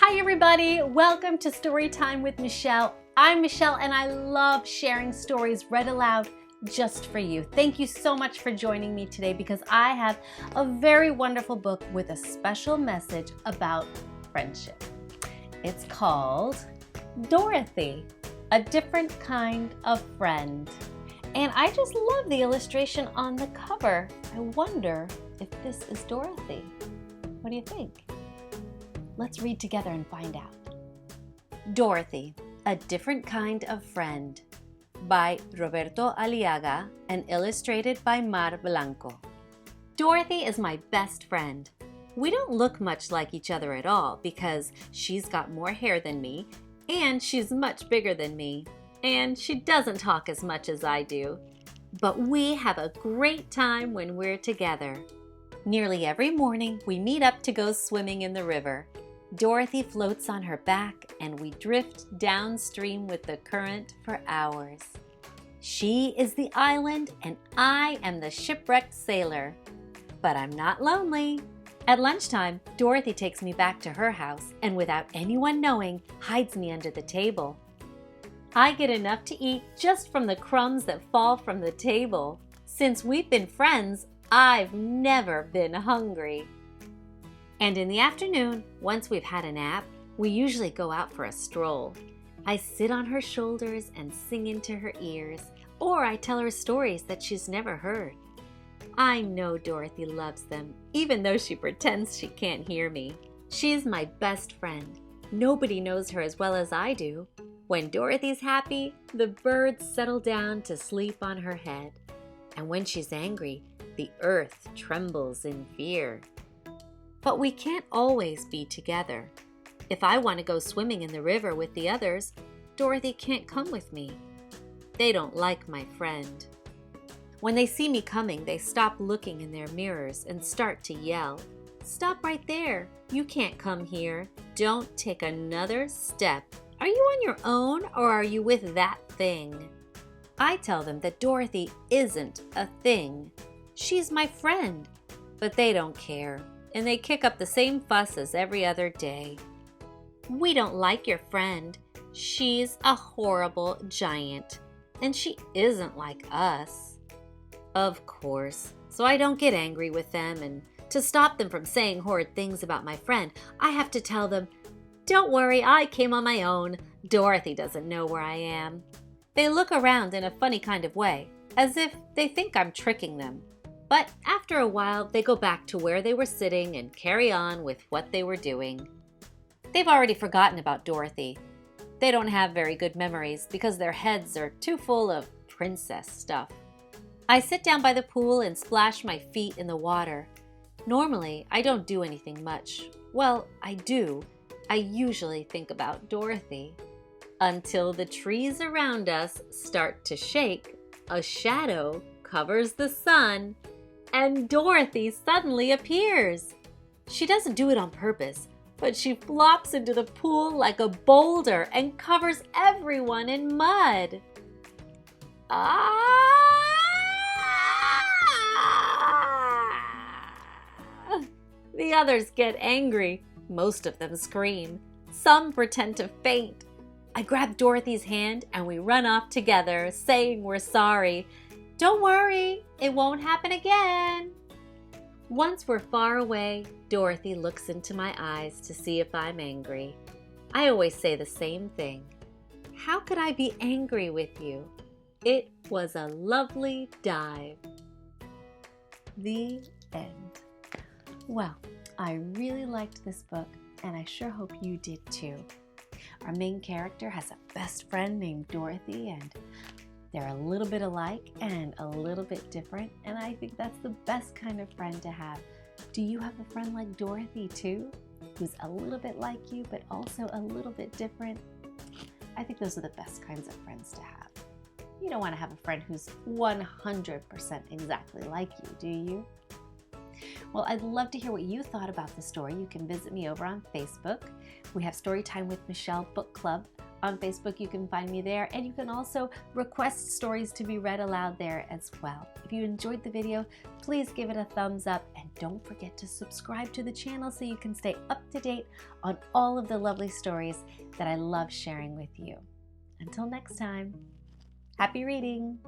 Hi everybody, welcome to Story Time with Michele. I'm Michele and I love sharing stories read aloud just for you. Thank you so much for joining me today because I have a very wonderful book with a special message about friendship. It's called Dorothy, a different kind of friend. And I just love the illustration on the cover. I wonder if this is Dorothy. What do you think? Let's read together and find out. Dorothy, a different kind of friend, by Roberto Aliaga and illustrated by Mar Blanco. Dorothy is my best friend. We don't look much like each other at all because she's got more hair than me and she's much bigger than me and she doesn't talk as much as I do. But we have a great time when we're together. Nearly every morning we meet up to go swimming in the river. Dorothy floats on her back and we drift downstream with the current for hours. She is the island and I am the shipwrecked sailor. But I'm not lonely. At lunchtime, Dorothy takes me back to her house and without anyone knowing, hides me under the table. I get enough to eat just from the crumbs that fall from the table. Since we've been friends, I've never been hungry. And in the afternoon, once we've had a nap, we usually go out for a stroll. I sit on her shoulders and sing into her ears, or I tell her stories that she's never heard. I know Dorothy loves them, even though she pretends she can't hear me. She's my best friend. Nobody knows her as well as I do. When Dorothy's happy, the birds settle down to sleep on her head. And when she's angry, the earth trembles in fear. But we can't always be together. If I want to go swimming in the river with the others, Dorothy can't come with me. They don't like my friend. When they see me coming, they stop looking in their mirrors and start to yell. Stop right there. You can't come here. Don't take another step. Are you on your own or are you with that thing? I tell them that Dorothy isn't a thing. She's my friend, but they don't care. And they kick up the same fuss as every other day. We don't like your friend. She's a horrible giant, and she isn't like us. Of course, so I don't get angry with them, and to stop them from saying horrid things about my friend, I have to tell them, don't worry, I came on my own. Dorothy doesn't know where I am. They look around in a funny kind of way, as if they think I'm tricking them. But after a while, they go back to where they were sitting and carry on with what they were doing. They've already forgotten about Dorothy. They don't have very good memories because their heads are too full of princess stuff. I sit down by the pool and splash my feet in the water. Normally, I don't do anything much. Well, I do. I usually think about Dorothy. Until the trees around us start to shake, a shadow covers the sun, and Dorothy suddenly appears. She doesn't do it on purpose, but she flops into the pool like a boulder and covers everyone in mud. The others get angry. Most of them scream. Some pretend to faint. I grab Dorothy's hand and we run off together, saying we're sorry. Don't worry, it won't happen again. Once we're far away, Dorothy looks into my eyes to see if I'm angry. I always say the same thing. How could I be angry with you? It was a lovely dive. The end. Well, I really liked this book, and I sure hope you did too. Our main character has a best friend named Dorothy, and they're a little bit alike and a little bit different, and I think that's the best kind of friend to have. Do you have a friend like Dorothy too, who's a little bit like you but also a little bit different? I think those are the best kinds of friends to have. You don't want to have a friend who's 100% exactly like you, do you? Well, I'd love to hear what you thought about the story. You can visit me over on Facebook. We have Story Time with Michele Book Club on Facebook. You can find me there, and you can also request stories to be read aloud there as well. If you enjoyed the video, please give it a thumbs up, and don't forget to subscribe to the channel so you can stay up to date on all of the lovely stories that I love sharing with you. Until next time, happy reading!